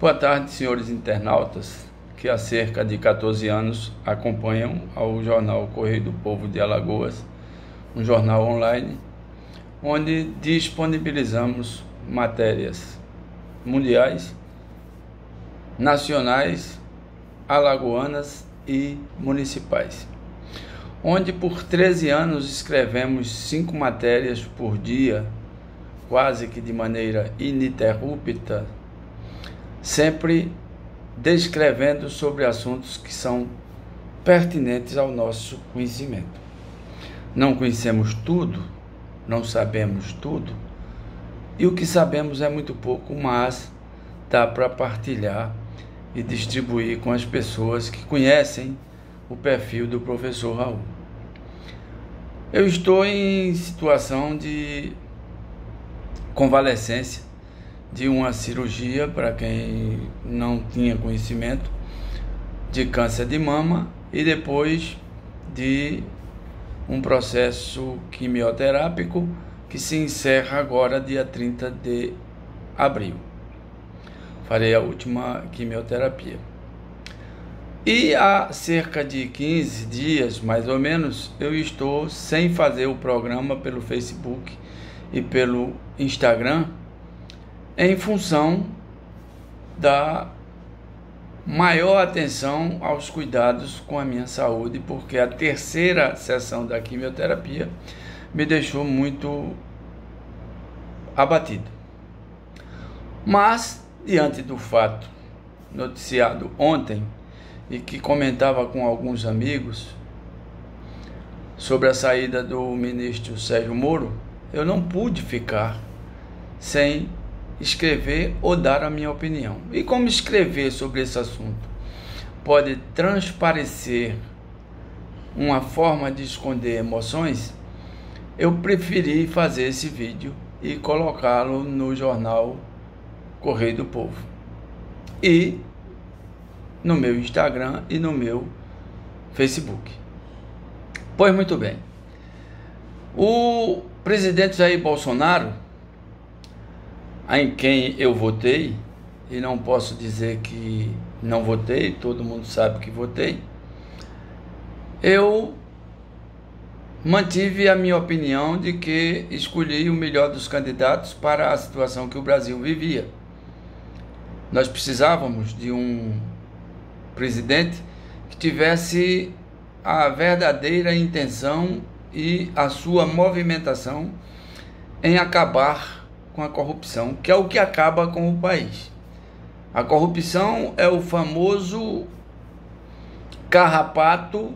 Boa tarde, senhores internautas que há cerca de 14 anos acompanham ao jornal Correio do Povo de Alagoas, um jornal online, onde disponibilizamos matérias mundiais, nacionais, alagoanas e municipais, onde por 13 anos escrevemos 5 matérias por dia, quase que de maneira ininterrupta, sempre descrevendo sobre assuntos que são pertinentes ao nosso conhecimento. Não conhecemos tudo, não sabemos tudo, e o que sabemos é muito pouco, mas dá para partilhar e distribuir com as pessoas que conhecem o perfil do professor Raul. Eu estou em situação de convalescência de uma cirurgia, para quem não tinha conhecimento, de câncer de mama, e depois de um processo quimioterápico que se encerra agora dia 30 de abril. Farei a última quimioterapia. E há cerca de 15 dias, mais ou menos, eu estou sem fazer o programa pelo Facebook e pelo Instagram, em função da maior atenção aos cuidados com a minha saúde, porque a terceira sessão da quimioterapia me deixou muito abatido. Mas, diante do fato noticiado ontem, e que comentava com alguns amigos sobre a saída do ministro Sérgio Moro, eu não pude ficar sem escrever ou dar a minha opinião. E como escrever sobre esse assunto pode transparecer uma forma de esconder emoções, eu preferi fazer esse vídeo e colocá-lo no jornal Correio do Povo e no meu Instagram e no meu Facebook. Pois muito bem, o presidente Jair Bolsonaro, em quem eu votei, e não posso dizer que não votei, todo mundo sabe que votei, eu mantive a minha opinião de que escolhi o melhor dos candidatos para a situação que o Brasil vivia. Nós precisávamos de um presidente que tivesse a verdadeira intenção e a sua movimentação em acabar com a corrupção, que é o que acaba com o país. A corrupção é o famoso carrapato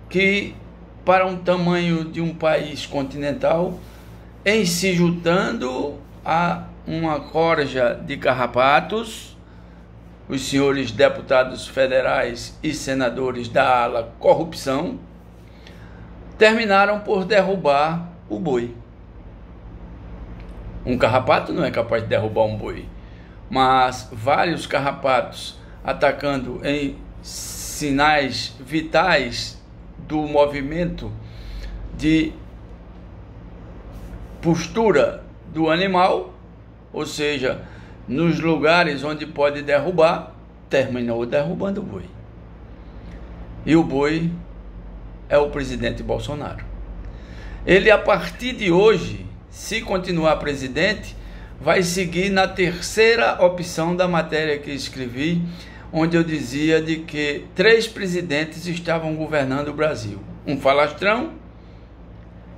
que, para um tamanho de um país continental, em se juntando a uma corja de carrapatos, os senhores deputados federais e senadores da ala corrupção, terminaram por derrubar o boi. Um carrapato não é capaz de derrubar um boi, mas vários carrapatos atacando em sinais vitais do movimento de postura do animal, ou seja, nos lugares onde pode derrubar, terminou derrubando o boi. E o boi é o presidente Bolsonaro. Ele, a partir de hoje, se continuar presidente, vai seguir na terceira opção da matéria que escrevi, onde eu dizia de que 3 presidentes estavam governando o Brasil. Um falastrão,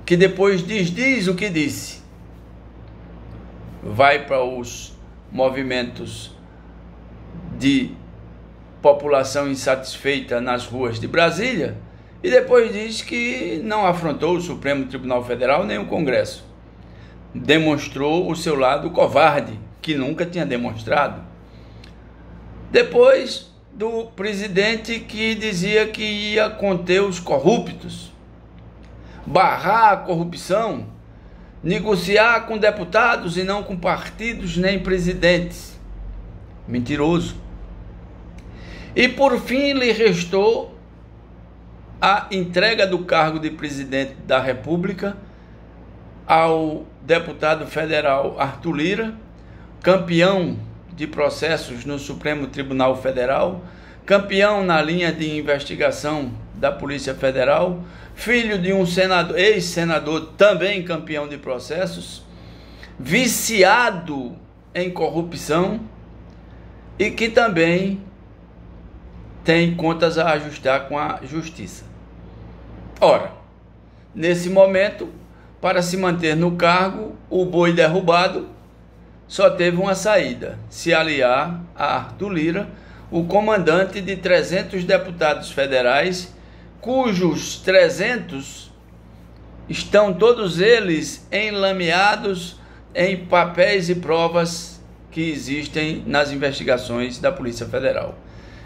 que depois diz o que disse. Vai para os movimentos de população insatisfeita nas ruas de Brasília e depois diz que não afrontou o Supremo Tribunal Federal nem o Congresso. Demonstrou o seu lado covarde, que nunca tinha demonstrado. Depois do presidente que dizia que ia conter os corruptos, barrar a corrupção, negociar com deputados e não com partidos nem presidentes. Mentiroso. E por fim lhe restou a entrega do cargo de presidente da República ao deputado federal Arthur Lira, campeão de processos no Supremo Tribunal Federal, campeão na linha de investigação da Polícia Federal, filho de um senador, ex-senador também campeão de processos, viciado em corrupção e que também tem contas a ajustar com a justiça. Ora, nesse momento, para se manter no cargo, o boi derrubado só teve uma saída: se aliar a Arthur Lira, o comandante de 300 deputados federais, cujos 300 estão todos eles enlameados em papéis e provas que existem nas investigações da Polícia Federal.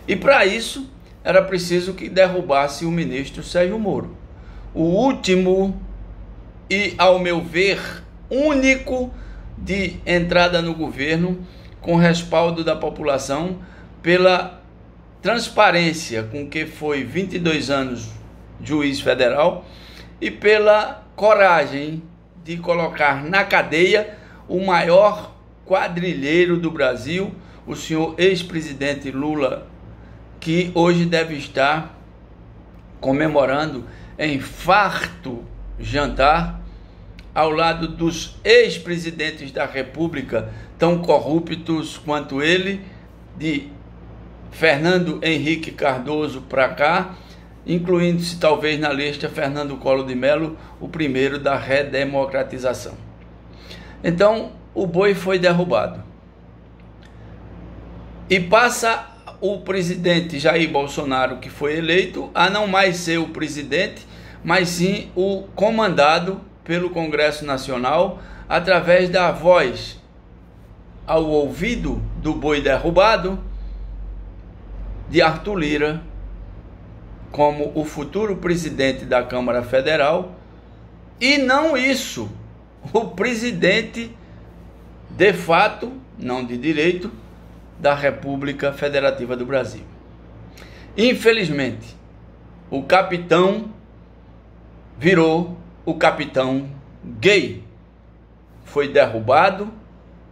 E para isso era preciso que derrubasse o ministro Sérgio Moro, o último e, ao meu ver, único de entrada no governo com respaldo da população pela transparência com que foi 22 anos juiz federal e pela coragem de colocar na cadeia o maior quadrilheiro do Brasil, o senhor ex-presidente Lula, que hoje deve estar comemorando em farto jantar ao lado dos ex-presidentes da República, tão corruptos quanto ele, de Fernando Henrique Cardoso para cá, incluindo-se talvez na lista Fernando Collor de Mello, o primeiro da redemocratização. Então, o boi foi derrubado. E passa o presidente Jair Bolsonaro, que foi eleito, a não mais ser o presidente, mas sim o comandado pelo Congresso Nacional, através da voz ao ouvido do boi derrubado de Arthur Lira, como o futuro presidente da Câmara Federal, e não isso, o presidente de fato, não de direito, da República Federativa do Brasil. Infelizmente, o capitão virou o capitão gay, foi derrubado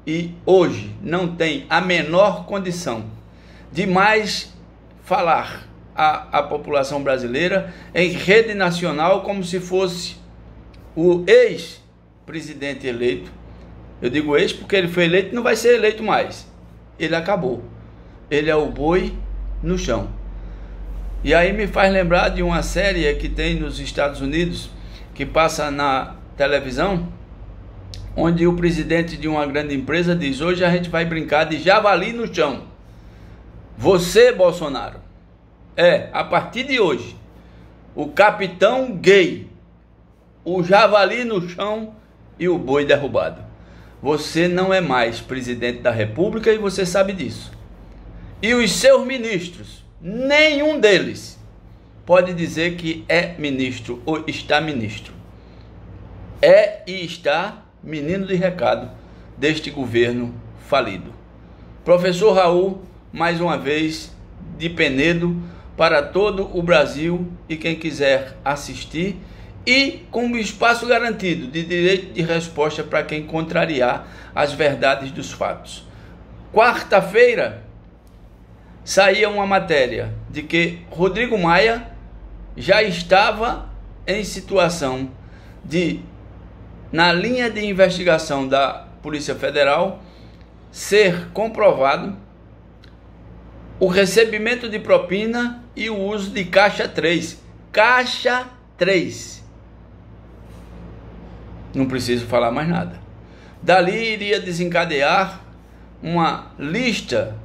e hoje não tem a menor condição de mais falar à população brasileira em rede nacional como se fosse o ex-presidente eleito. Eu digo ex porque ele foi eleito e não vai ser eleito mais. Ele acabou. Ele é o boi no chão. E aí me faz lembrar de uma série que tem nos Estados Unidos, que passa na televisão, onde o presidente de uma grande empresa diz: hoje a gente vai brincar de javali no chão. Você, Bolsonaro, a partir de hoje, o capitão gay, o javali no chão e o boi derrubado. Você não é mais presidente da República e você sabe disso. E os seus ministros, nenhum deles pode dizer que é ministro ou está ministro. É e está menino de recado deste governo falido. Professor Raul, mais uma vez, de Penedo, para todo o Brasil, e quem quiser assistir, e com o espaço garantido de direito de resposta para quem contrariar as verdades dos fatos. Quarta-feira saía uma matéria de que Rodrigo Maia já estava em situação de, na linha de investigação da Polícia Federal, ser comprovado o recebimento de propina e o uso de caixa 3. Caixa 3. Não preciso falar mais nada. Dali iria desencadear uma lista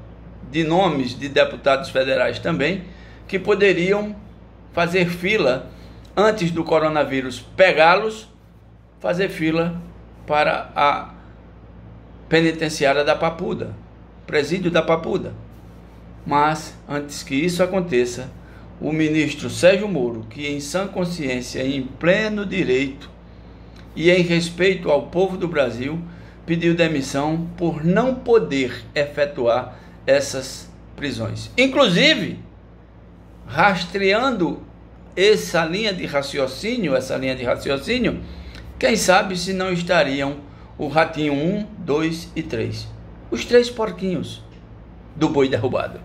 de nomes de deputados federais também, que poderiam fazer fila antes do coronavírus pegá-los, fazer fila para a penitenciária da Papuda, presídio da Papuda. Mas, antes que isso aconteça, o ministro Sérgio Moro, que em sã consciência e em pleno direito e em respeito ao povo do Brasil, pediu demissão por não poder efetuar essas prisões. Inclusive, rastreando essa linha de raciocínio, quem sabe se não estariam o Ratinho 1, 2 e 3. Os 3 porquinhos do boi derrubado.